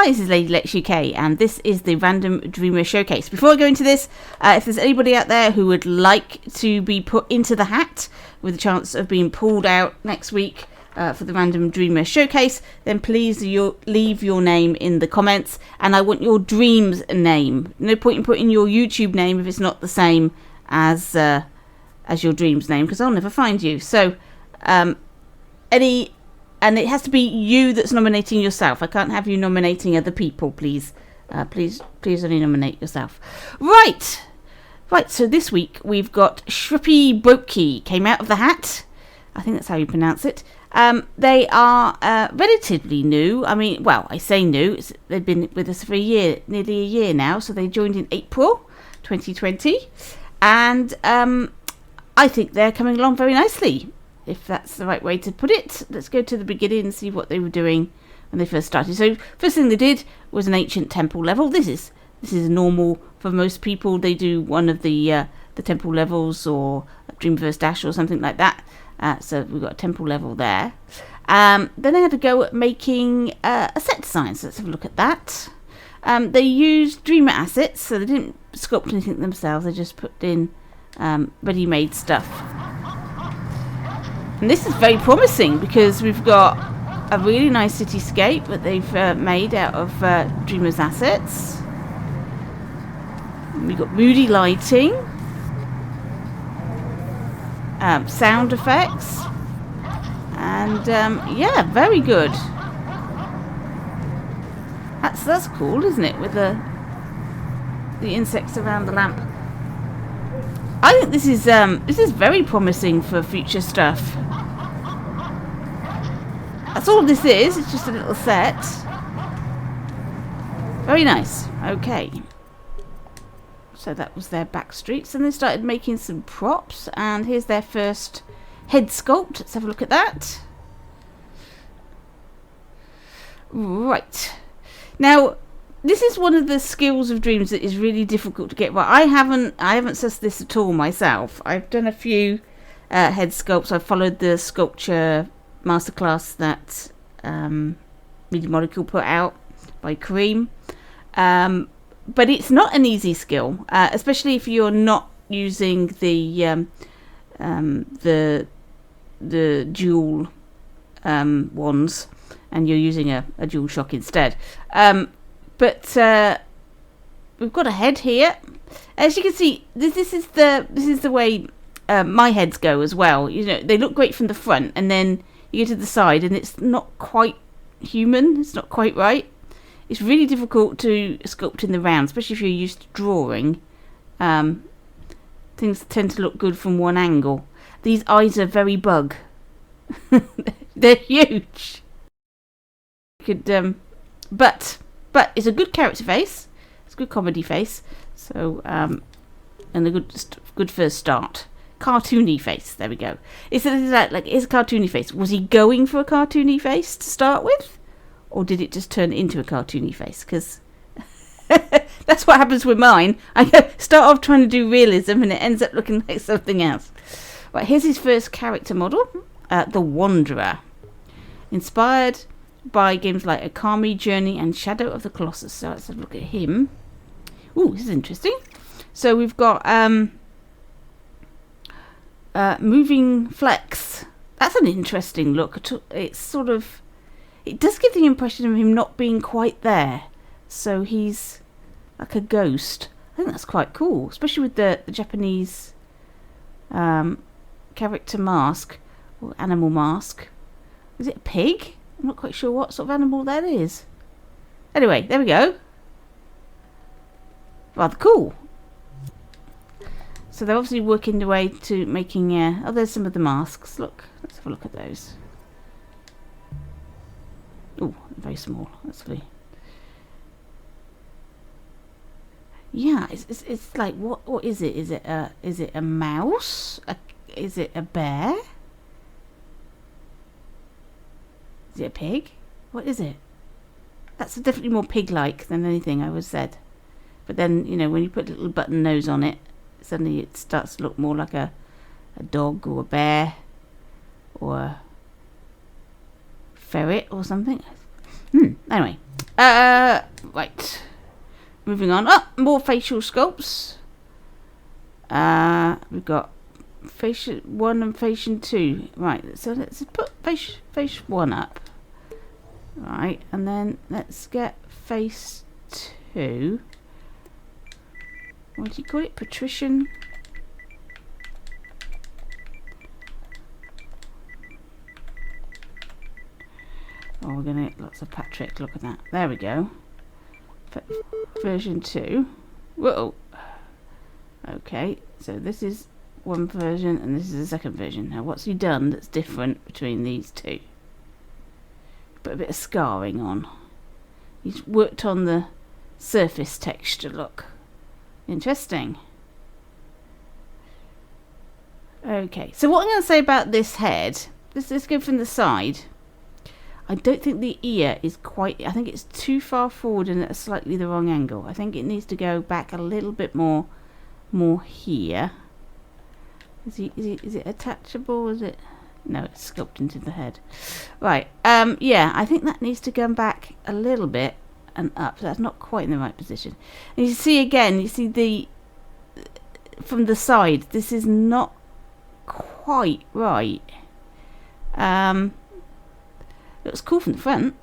Hi, this is Lady Lex UK, and this is the Random Dreamer Showcase. Before I go into this, if there's anybody out there who would like to be put into the hat with a chance of being pulled out next week for the Random Dreamer Showcase, then please leave your name in the comments, and I want your dream's name. No point in putting your YouTube name if it's not the same as your dream's name, because I'll never find you. So, and it has to be you that's nominating yourself. I can't have you nominating other people, please. Please only nominate yourself. Right. So this week we've got schreppybroepke came out of the hat. I think that's how you pronounce it. They are relatively new. I mean, well, I say new. They've been with us for nearly a year now. So they joined in April 2020, and I think they're coming along very nicely, if that's the right way to put it. Let's go to the beginning and see what they were doing when they first started. So first thing they did was an ancient temple level. This is normal for most people. They do one of the temple levels, or Dreamverse Dash or something like that. So we've got a temple level there. Then they had to go at making a set design. So let's have a look at that. They used Dreamer assets, so they didn't sculpt anything themselves. They just put in ready-made stuff. And this is very promising, because we've got a really nice cityscape that they've made out of Dreamer's assets. We've got moody lighting, sound effects, and yeah, very good. That's cool, isn't it? With the insects around the lamp. I think this is very promising for future stuff. That's all this is. It's just a little set. Very nice. Okay. So that was their back streets, and they started making some props. And here's their first head sculpt. Let's have a look at that. Right. Now, this is one of the skills of Dreams that is really difficult to get right. I haven't sussed this at all myself. I've done a few head sculpts. I've followed the sculpture masterclass that Media Molecule put out by Kareem. But it's not an easy skill, especially if you're not using the dual wands, and you're using a dual shock instead. But we've got a head here. As you can see, this is the way my heads go as well. You know, they look great from the front, and then you go to the side, and it's not quite human. It's not quite right. It's really difficult to sculpt in the round, especially if you're used to drawing. Things tend to look good from one angle. These eyes are very bug. They're huge. But it's a good character face. It's a good comedy face. So and a good first start. Cartoony face. There we go. It's a cartoony face. Was he going for a cartoony face to start with, or did it just turn into a cartoony face? Because that's what happens with mine. I start off trying to do realism, and it ends up looking like something else. Right, here's his first character model, the Wanderer, inspired by games like Akami Journey and Shadow of the Colossus. So let's have a look at him. Ooh, this is interesting. So we've got moving flex. That's an interesting look. It's sort of, it does give the impression of him not being quite there. So he's like a ghost. I think that's quite cool, especially with the Japanese character mask, or animal mask. Is it a pig? I'm not quite sure what sort of animal that is. Anyway, there we go. Rather cool. So they're obviously working their way to making... oh, there's some of the masks. Look, let's have a look at those. Oh, very small. That's very... Yeah, it's like, what is it? Is it a mouse? Is it a bear? Is it a pig? What is it? That's definitely more pig-like than anything I was said. But then, you know, when you put a little button nose on it, suddenly it starts to look more like a dog or a bear or a ferret or something. Anyway. Right. Moving on. Oh, more facial sculpts. We've got face 1 and face 2. Right, so let's put face 1 up. Right, and then let's get face 2. What do you call it? Patrician? Oh, we're going to get lots of Patrick. Look at that. There we go. Version 2. Whoa. Okay, so this is one version and this is the second version. Now, what's he done that's different between these two? Put a bit of scarring on. He's worked on the surface texture look. Interesting. Okay, so what I'm going to say about this head, let's go from the side. I don't think the ear is quite, I think it's too far forward and at slightly the wrong angle. I think it needs to go back a little bit more here. Is it attachable? Is it? No, it's sculpted into the head. Right, yeah, I think that needs to go back a little bit and up. So that's not quite in the right position. And you see again, you see the, from the side, this is not quite right. Looks cool from the front.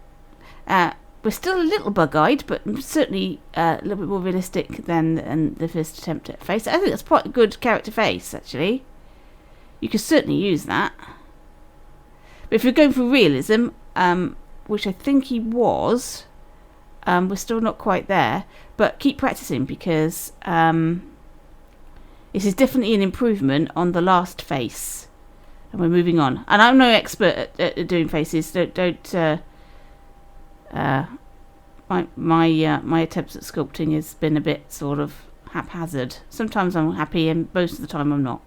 We're still a little bug-eyed, but certainly a little bit more realistic than the first attempt at face. I think that's quite a good character face, actually. You could certainly use that. But if you're going for realism, which I think he was, we're still not quite there. But keep practicing, because this is definitely an improvement on the last face. And we're moving on. And I'm no expert at doing faces. My attempts at sculpting has been a bit sort of haphazard. Sometimes I'm happy, and most of the time I'm not.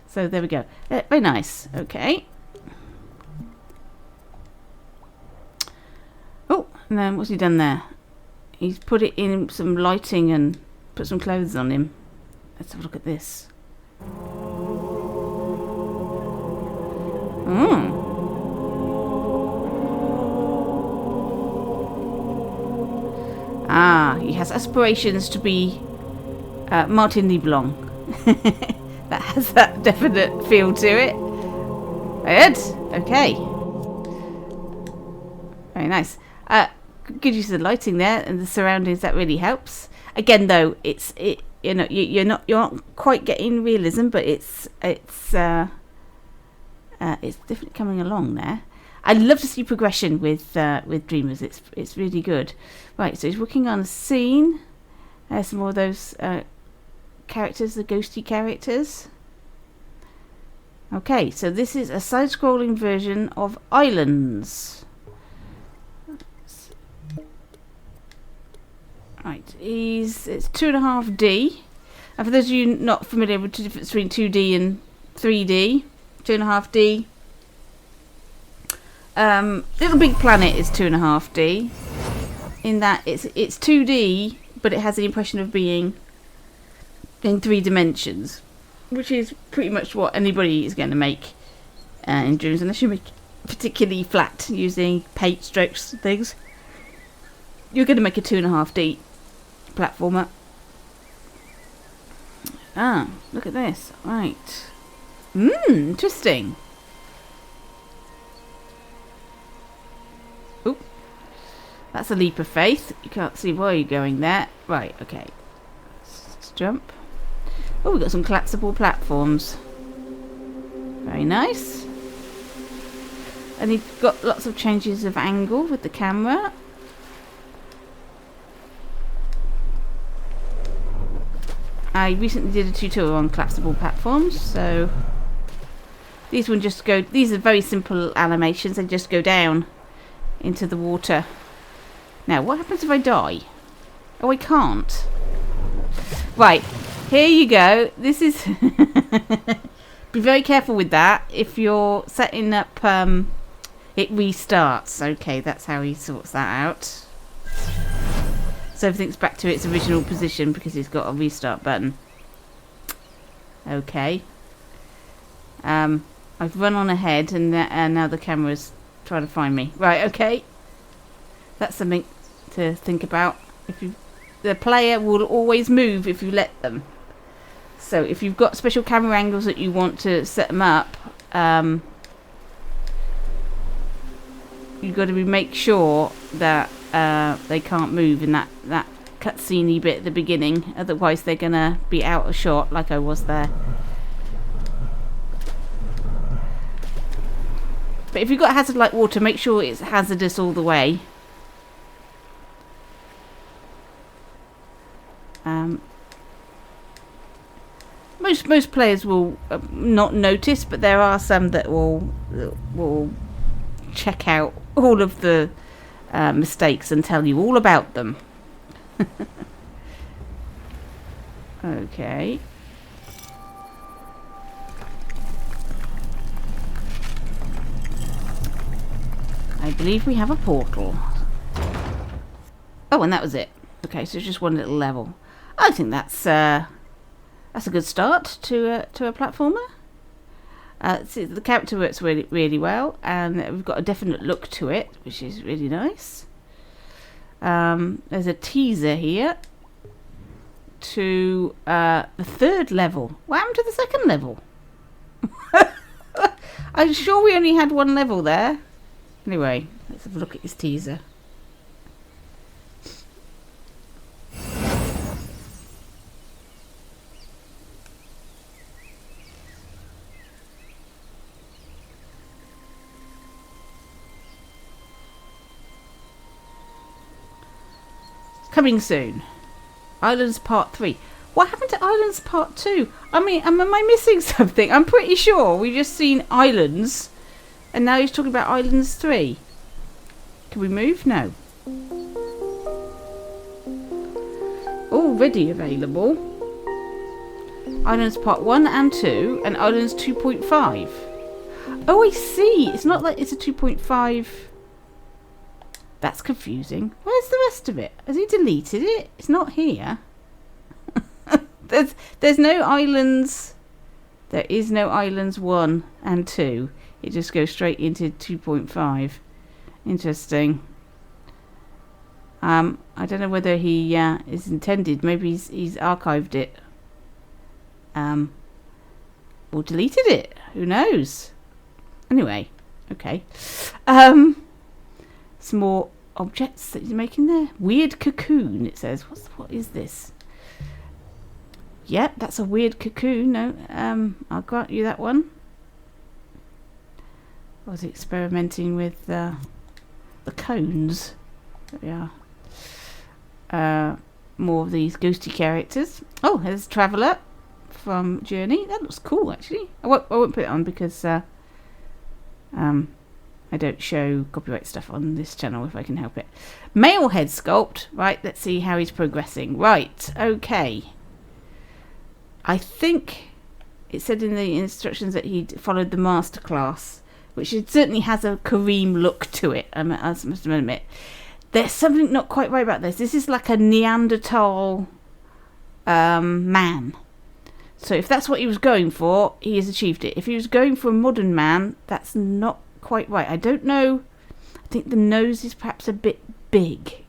So there we go. Very nice. Okay. Oh, and then what's he done there? He's put it in some lighting and put some clothes on him. Let's have a look at this. He has aspirations to be Martin Leblanc. That has that definite feel to it. Good. Okay. Very nice. Good use of the lighting there and the surroundings. That really helps. Again, though, you're not quite getting realism, but it's definitely coming along there. I'd love to see progression with Dreamers. It's really good. Right, so he's working on a scene. There's some more of those characters, the ghosty characters. Okay, so this is a side-scrolling version of Islands. Right, it's 2.5D. And for those of you not familiar with the difference between 2D and 3D, 2.5D. Little Big Planet is 2.5D. In that it's 2D, but it has the impression of being in 3 dimensions, which is pretty much what anybody is going to make in Dreams, unless you make particularly flat using paint strokes and things. You're going to make a 2.5D platformer. Look at this. Right. Interesting. Oop. That's a leap of faith. You can't see why you're going there. Right, okay. Let's jump. Oh, we've got some collapsible platforms. Very nice. And you've got lots of changes of angle with the camera. I recently did a tutorial on collapsible platforms, so these are very simple animations. They just go down into the water. Now, what happens if I die? Oh, I can't. Right, here you go. This is... Be very careful with that. If you're setting up... it restarts. Okay, that's how he sorts that out. So everything's back to its original position because he's got a restart button. Okay. I've run on ahead and now the camera's trying to find me. Right, okay. That's something to think about. The player will always move if you let them. So if you've got special camera angles that you want to set them up, you've got to make sure that they can't move in that cutscene-y bit at the beginning. Otherwise they're going to be out of shot like I was there. But if you've got hazard like water, make sure it's hazardous all the way. Most players will not notice, but there are some that will check out all of the mistakes and tell you all about them. Okay. I believe we have a portal. Oh, and that was it. Okay, so it's just one little level. I think that's a good start to a platformer. See, the character works really, really well, and we've got a definite look to it, which is really nice. There's a teaser here to the third level. What happened to the second level? I'm sure we only had one level there. Anyway, let's have a look at this teaser. Coming soon. Islands Part 3. What happened to Islands Part 2? I mean, am I missing something? I'm pretty sure we've just seen Islands, and now he's talking about Islands 3. Can we move? No. Already available. Islands Part 1 and 2, and Islands 2.5. Oh, I see. It's not like it's a 2.5... That's confusing. Where's the rest of it? Has he deleted it? It's not here. There's no islands. There is no islands 1 and 2. It just goes straight into 2.5. Interesting. I don't know whether he is intended. Maybe he's archived it. Or deleted it. Who knows? Anyway, okay. Some more objects that he's making there. Weird cocoon, it says. What is this? Yep, that's a weird cocoon. No, I'll grant you that one. I was experimenting with the cones. There we are. More of these ghosty characters. Oh, there's Traveller from Journey. That looks cool, actually. I won't put it on because I don't show copyright stuff on this channel if I can help it. Male head sculpt. Right, let's see how he's progressing. Right, okay. I think it said in the instructions that he'd followed the masterclass, which it certainly has a Kareem look to it, I must admit. There's something not quite right about this. This is like a Neanderthal man. So if that's what he was going for, he has achieved it. If he was going for a modern man, that's not quite right. I don't know. I think the nose is perhaps a bit big.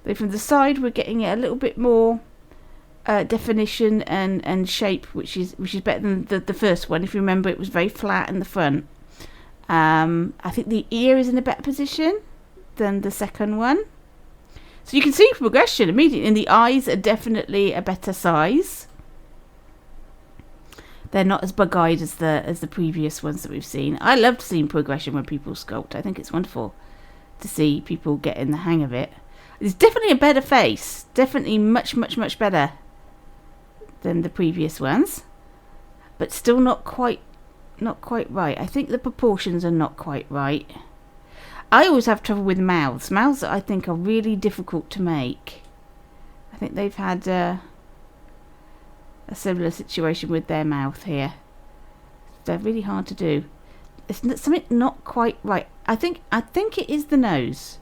Though from the side we're getting it a little bit more definition and shape, which is better than the first one. If you remember, it was very flat in the front. I think the ear is in a better position than the second one. So you can see progression immediately, and the eyes are definitely a better size. They're not as bug-eyed as the previous ones that we've seen. I loved seeing progression when people sculpt. I think it's wonderful to see people getting the hang of it. It's definitely a better face. Definitely much, much, much better than the previous ones. But still not quite right. I think the proportions are not quite right. I always have trouble with mouths. Mouths, I think, are really difficult to make. I think they've had a similar situation with their mouth here. They're really hard to do. It's something not quite right. I think it is the nose.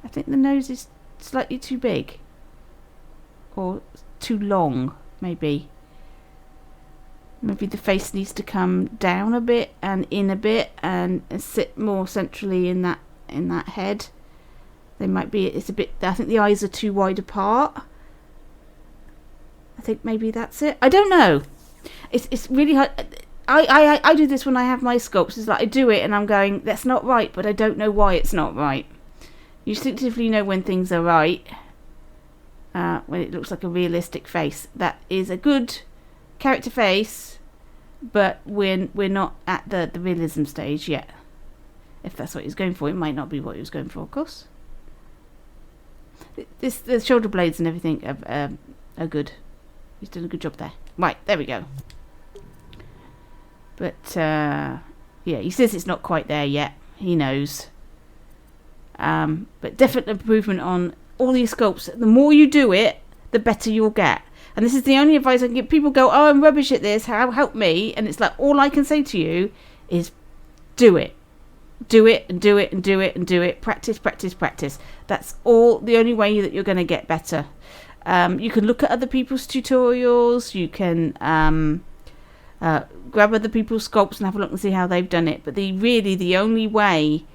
I think the nose is slightly too big. Or too long, maybe. Maybe the face needs to come down a bit and in a bit and sit more centrally in that head. They might be. It's a bit. I think the eyes are too wide apart. I think maybe that's it. I don't know. It's really hard. I do this when I have my sculpts. It's like I do it and I'm going, that's not right, but I don't know why it's not right. You instinctively know when things are right. When it looks like a realistic face. That is a good character face, but we're not at the realism stage yet. If that's what he's going for, it might not be what he was going for, of course. The shoulder blades and everything are good. He's done a good job there. Right, there we go. But yeah, he says it's not quite there yet. He knows. But definite improvement on all these sculpts. The more you do it, the better you'll get. And this is the only advice I can give. People go, oh, I'm rubbish at this. Help me. And it's like, all I can say to you is do it. Do it and do it and do it and do it. Practice, practice, practice. That's all. The only way that you're going to get better. You can look at other people's tutorials. You can grab other people's sculpts and have a look and see how they've done it. But the only way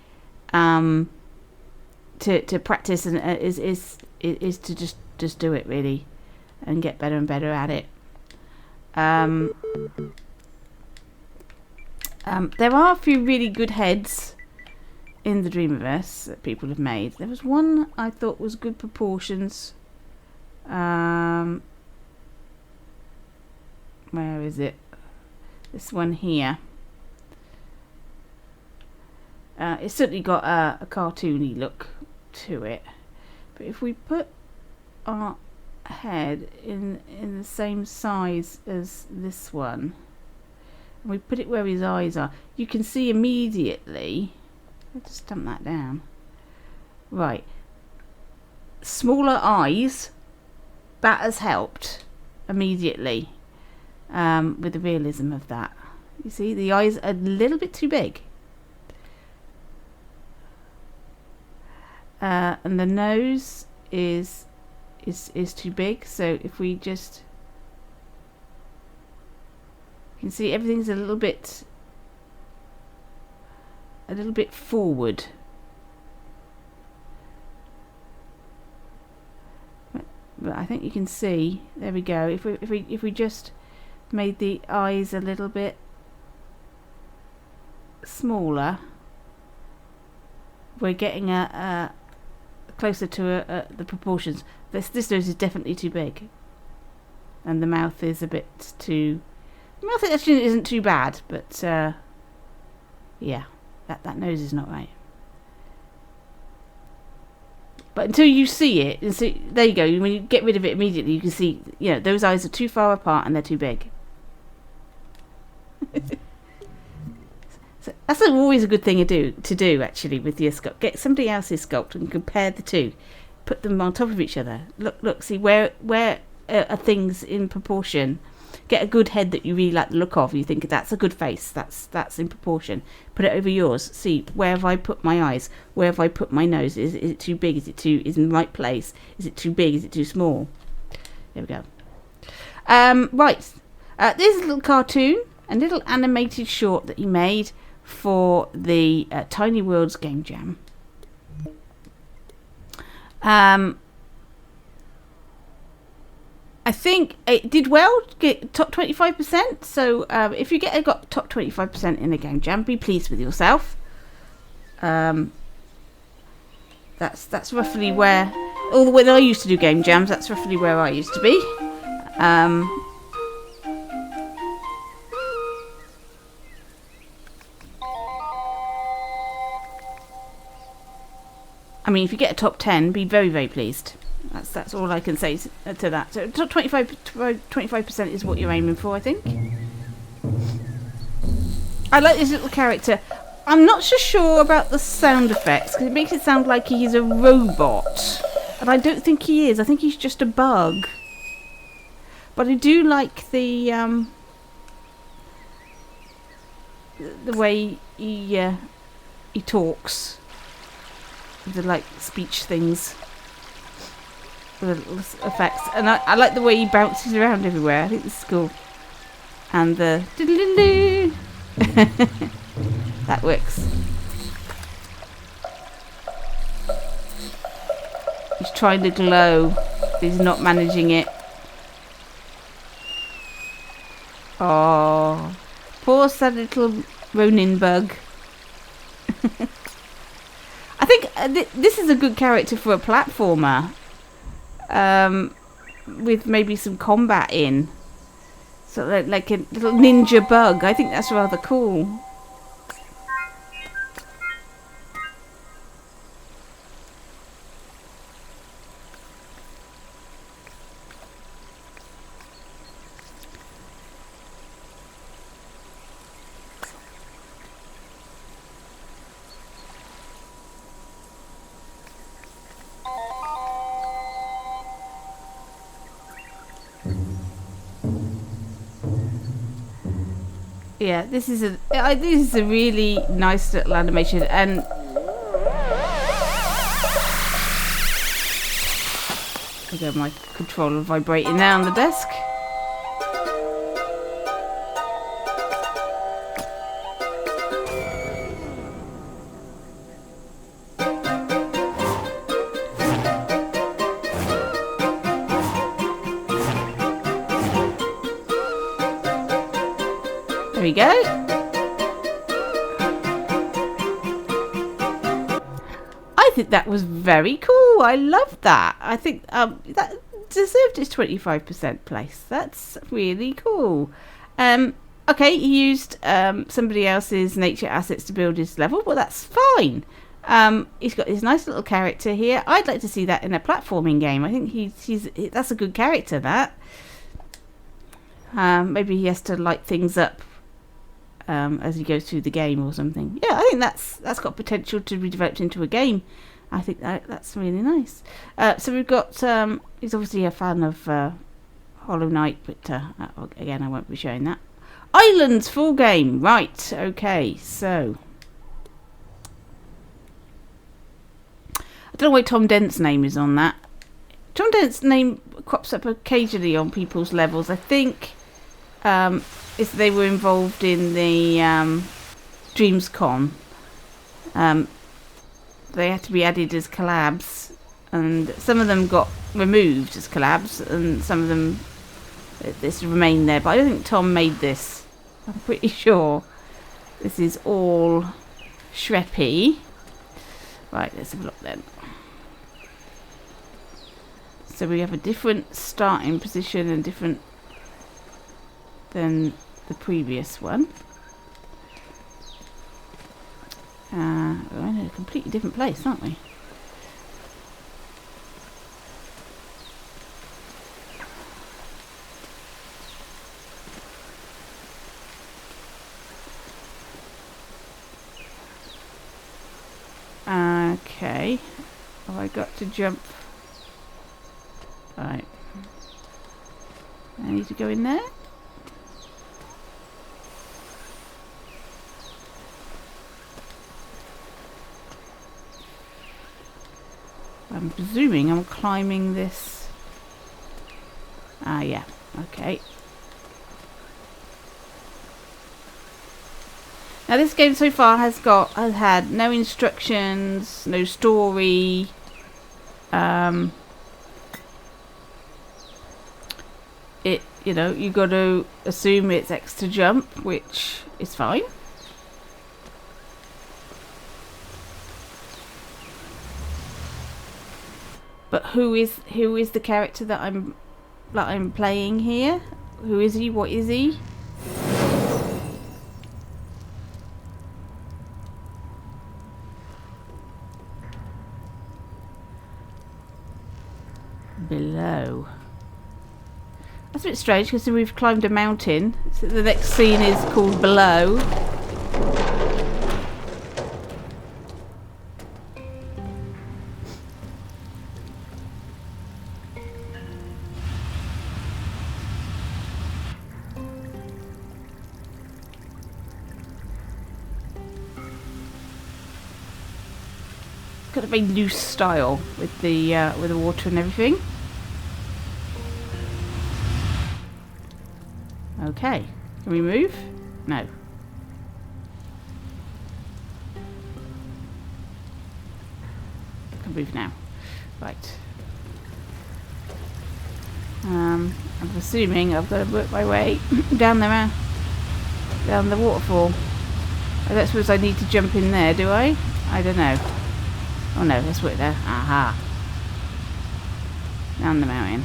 to practice is to just do it, really, and get better and better at it. There are a few really good heads in the Dreamiverse that people have made. There was one I thought was good proportions. Where is it? This one here. It's certainly got a cartoony look to it. But if we put our head in the same size as this one, and we put it where his eyes are, you can see immediately. Let's just stamp that down. Right. Smaller eyes. That has helped immediately with the realism of that. You see, the eyes are a little bit too big. And the nose is too big. So if we just, you can see everything's a little bit forward. But I think you can see. There we go. If we just made the eyes a little bit smaller, we're getting a closer to the proportions. This nose is definitely too big, and the mouth is a bit too. The mouth actually isn't too bad, but yeah, that nose is not right. But until you see it, and see, there you go. When you get rid of it immediately, you can see, those eyes are too far apart and they're too big. So that's always a good thing to do actually with your sculpt. Get somebody else's sculpt and compare the two. Put them on top of each other. Look, see where are things in proportion. Get a good head that you really like the look of. You think that's a good face. That's in proportion. Put it over yours. See, where have I put my eyes? Where have I put my nose? Is it too big? Is it in the right place? Is it too big? Is it too small? There we go. Right. There's a little cartoon, a little animated short that he made for the Tiny Worlds Game Jam. I think it did well, get top 25%. So if you got top 25% in a game jam, be pleased with yourself. That's roughly where, all the way I used to do game jams, that's roughly where I used to be. I mean, if you get a top 10, be very, very pleased. That's all I can say to that. So top 25% is what you're aiming for, I think. I like this little character. I'm not so sure about the sound effects because it makes it sound like he's a robot, and I don't think he is. I think he's just a bug. But I do like the way he talks, the like speech things. The effects, and I like the way he bounces around everywhere. I think this is cool. and the that works. He's trying to glow. He's not managing it. Oh, poor sad little Ronin bug. I think this is a good character for a platformer. With maybe some combat in. So like a little ninja bug. I think that's rather cool. Yeah, this is a really nice little animation, and I got my controller vibrating there on the desk. There we go. I think that was very cool. I love that. I think that deserved its 25% place. That's really cool. Okay, he used somebody else's nature assets to build his level. Well, that's fine. He's got his nice little character here. I'd like to see that in a platforming game. I think that's a good character, that. Maybe he has to light things up as he goes through the game or something. Yeah, I think that's got potential to be developed into a game. I think that's really nice. So we've got, he's obviously a fan of Hollow Knight, but again, I won't be showing that. Islands full game. Right, okay, so. I don't know why Tom Dent's name is on that. Tom Dent's name crops up occasionally on people's levels. I think if they were involved in the DreamsCon, they had to be added as collabs, and some of them got removed as collabs, and some of them this remained there. But I don't think Tom made this. I'm pretty sure this is all Schreppy. Right, let's have a look then. So we have a different starting position and different than the previous one. We're in a completely different place, aren't we? Okay. Have I got to jump? Right. I need to go in there. I'm presuming I'm climbing this. Ah, yeah. Okay. Now this game so far has had no instructions, no story. You got to assume it's X to jump, which is fine. But who is the character that I'm playing here? Who is he? What is he? Below. That's a bit strange because we've climbed a mountain. So the next scene is called Below. Got a very loose style with the water and everything. Okay. Can we move? No. Can move now. Right. I'm assuming I've got to work my way down the waterfall. I don't suppose I need to jump in there, do I? I don't know. Oh no, let's work there. Aha. Down the mountain.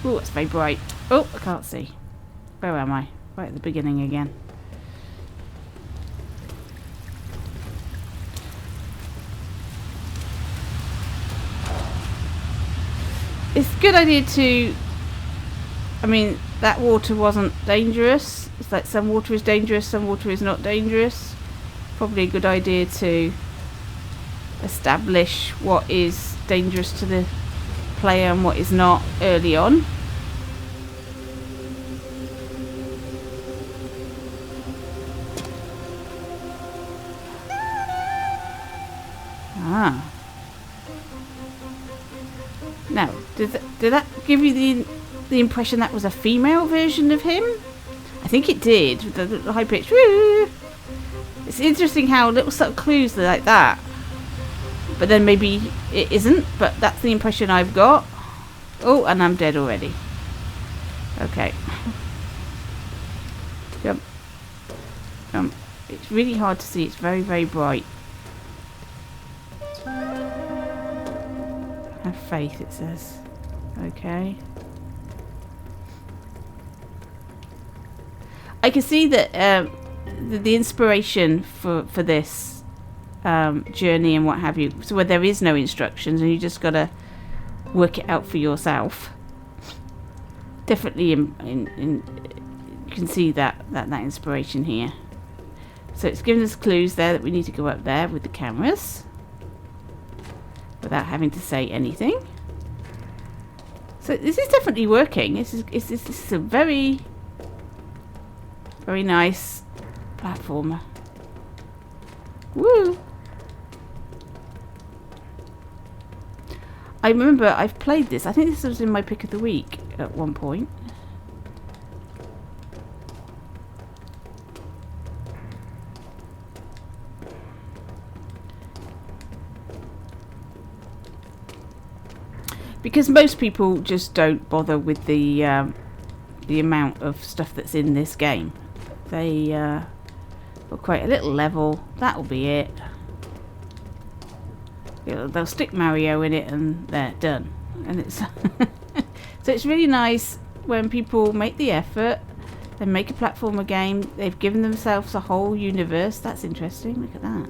Oh, it's very bright. Oh, I can't see. Where am I? Right at the beginning again. It's a good idea to... I mean, that water wasn't dangerous. It's like some water is dangerous, some water is not dangerous. Probably a good idea to establish what is dangerous to the player and what is not early on. Ah. Now, did that give you the impression that was a female version of him? I think it did, with the high pitch. Woo! It's interesting how little subtle clues like that. But then maybe it isn't, but that's the impression I've got. Oh, and I'm dead already. Okay. Jump. Jump. It's really hard to see. It's very, very bright. Have faith, it says. Okay. I can see that the inspiration for this journey and what have you, so where there is no instructions and you just got to work it out for yourself. Definitely you can see that inspiration here. So it's giving us clues there that we need to go up there with the cameras without having to say anything. So this is definitely working. This is a very, very nice platformer. Woo! I remember I've played this. I think this was in my pick of the week at one point. Because most people just don't bother with the amount of stuff that's in this game. They will create a little level. That'll be it. They'll stick Mario in it and they're done. And it's so it's really nice when people make the effort. They make a platformer game. They've given themselves a whole universe. That's interesting. Look at that.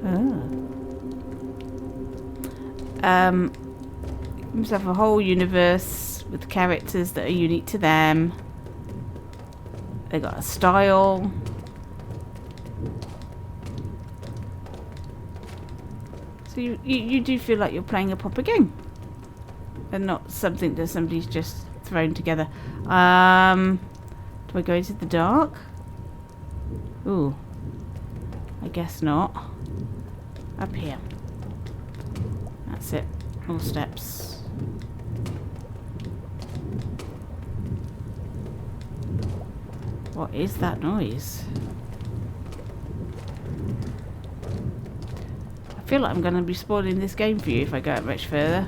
Oh. Themselves a whole universe with characters that are unique to them. They got a style. So you do feel like you're playing a proper game and not something that somebody's just thrown together. Do I go into the dark? Ooh, I guess not. Up here. That's it. All steps. What is that noise? I feel like I'm going to be spoiling this game for you if I go out much further.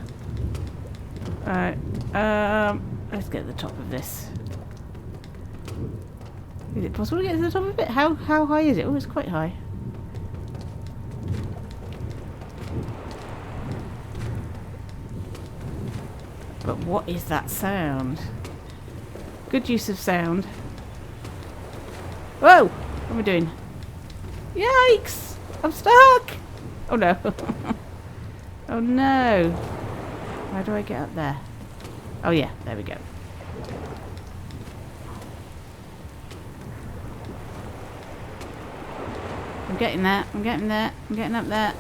Alright, let's get to the top of this. Is it possible to get to the top of it? How high is it? Oh, it's quite high. But what is that sound? Good use of sound. Whoa! What am I doing? Yikes! I'm stuck! Oh no. Oh no. How do I get up there? Oh yeah, there we go. I'm getting there. I'm getting there. I'm getting up there.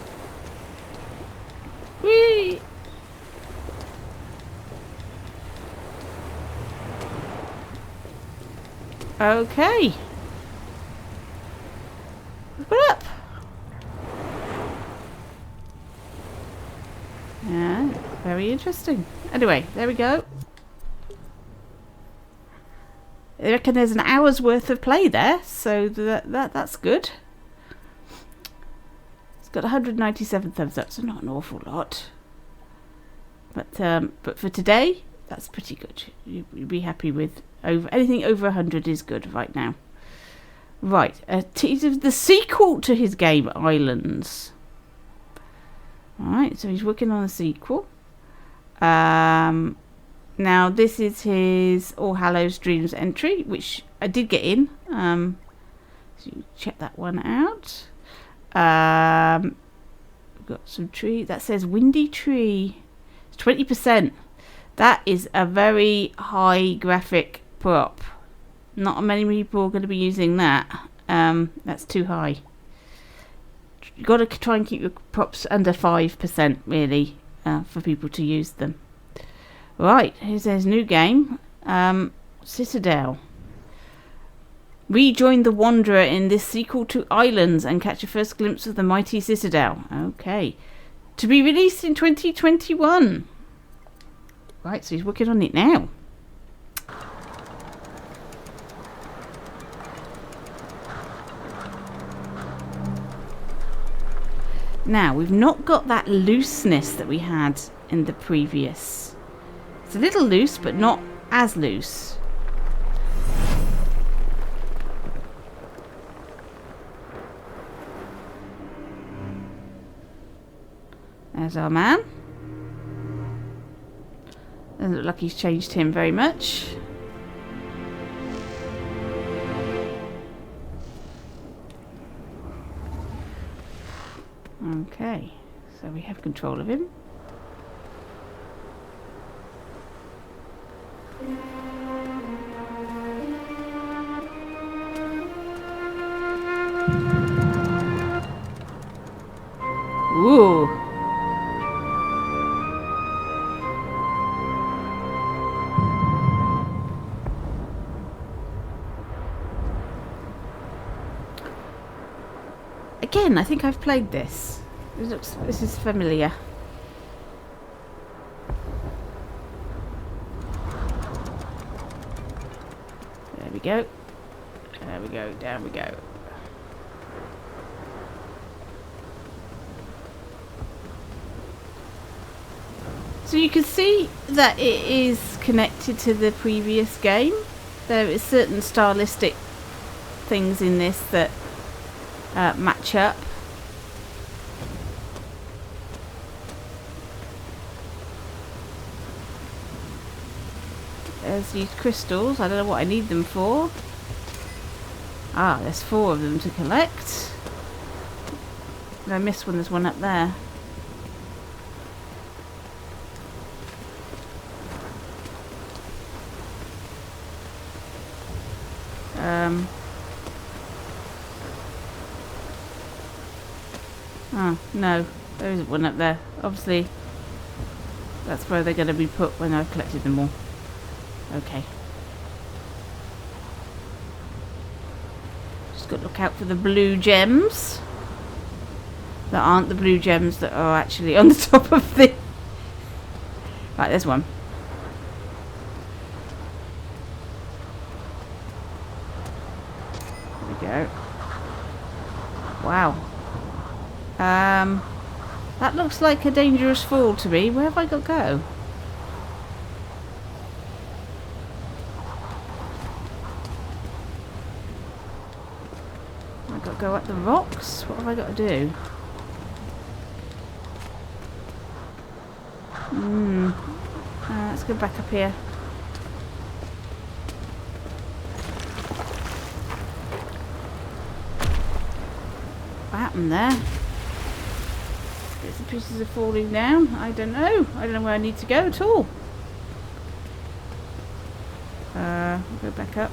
Whee! Okay. We're up. Yeah. Very interesting. Anyway, there we go. I reckon there's an hour's worth of play there, so that's good. It's got 197 thumbs up, so not an awful lot. But for today, that's pretty good. You'd be happy with anything over 100 is good right now. Right, the sequel to his game Islands. Alright, so he's working on a sequel. Now this is his All Hallows Dreams entry, which I did get in. So you check that one out. We've got some tree that says Windy Tree. It's 20%. That is a very high graphic prop. Not many people are going to be using that. That's too high. You've got to try and keep your props under 5%, really, for people to use them. Right, here's his new game, Citadel. Rejoin the Wanderer in this sequel to Islands and catch a first glimpse of the mighty Citadel. Okay. To be released in 2021. Right, so he's working on it now. Now, we've not got that looseness that we had in the previous. It's a little loose, but not as loose. There's our man. Doesn't look like he's changed him very much. Okay, so we have control of him. Ooh. Again, I think I've played this. This is familiar. There we go. There we go. Down we go. So you can see that it is connected to the previous game. There is certain stylistic things in this that match up. There's these crystals. I don't know what I need them for. Ah, there's 4 of them to collect. Did I miss one? There's one up there. Oh, no. There isn't one up there. Obviously, that's where they're going to be put when I've collected them all. Okay. Just got to look out for the blue gems. That aren't the blue gems that are actually on the top of the... Right, there's one. There we go. Wow. That looks like a dangerous fall to me. Where have I got to go? I've got to go up the rocks? What have I got to do? Let's go back up here. What happened there? Bits and pieces are falling down. I don't know. I don't know where I need to go at all. I'll go back up.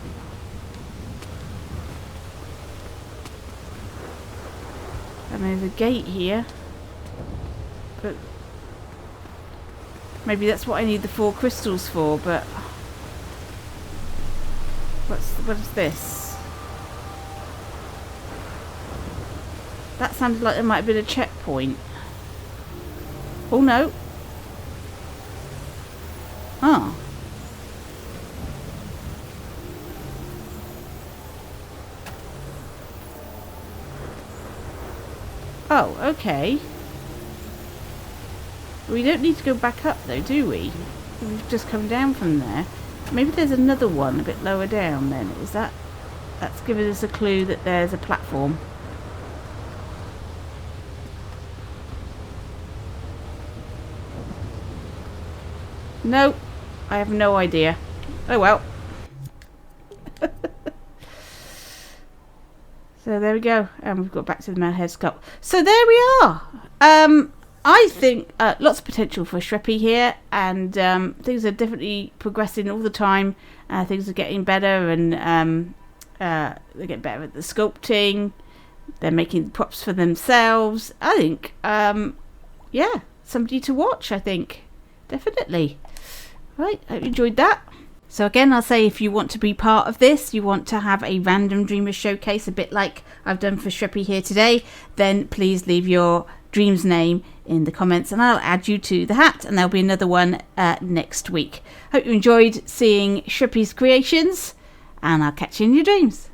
And there's a gate here. But maybe that's what I need the 4 crystals for, but what is this? That sounded like there might have been a checkpoint. Oh no. Oh. Oh, okay. We don't need to go back up though, do we? We've just come down from there. Maybe there's another one a bit lower down then. Is that... That's giving us a clue that there's a platform. No, I have no idea. Oh well. So there we go, and we've got back to the Manhead Sculpt. So there we are. I think lots of potential for Schreppy here, and things are definitely progressing all the time. Things are getting better, and they get better at the sculpting. They're making props for themselves. I think, yeah, somebody to watch. I think definitely. Right, I hope you enjoyed that. So again, I'll say if you want to be part of this, you want to have a random dreamer showcase, a bit like I've done for Schreppy here today, then please leave your dream's name in the comments and I'll add you to the hat, and there'll be another one next week. Hope you enjoyed seeing Schreppy's creations, and I'll catch you in your dreams.